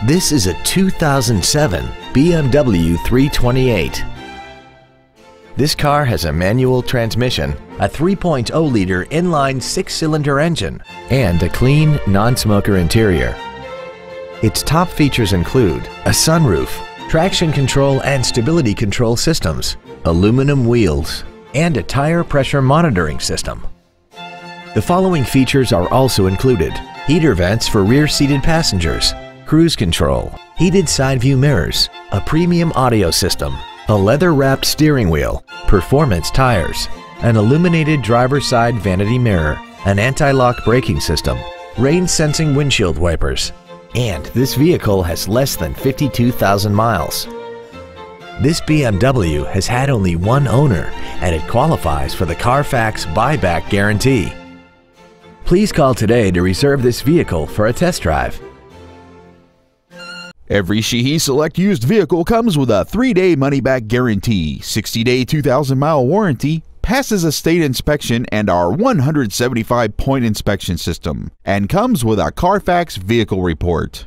This is a 2007 BMW 328. This car has a manual transmission, a 3.0-liter inline six-cylinder engine, and a clean, non-smoker interior. Its top features include a sunroof, traction control and stability control systems, aluminum wheels, and a tire pressure monitoring system. The following features are also included: heater vents for rear-seated passengers, cruise control, heated side view mirrors, a premium audio system, a leather-wrapped steering wheel, performance tires, an illuminated driver's side vanity mirror, an anti-lock braking system, rain-sensing windshield wipers, and this vehicle has less than 52,000 miles. This BMW has had only one owner and it qualifies for the Carfax buyback guarantee. Please call today to reserve this vehicle for a test drive. Every Sheehy Select used vehicle comes with a 3-day money-back guarantee, 60-day 2,000-mile warranty, passes a state inspection and our 175-point inspection system, and comes with a Carfax vehicle report.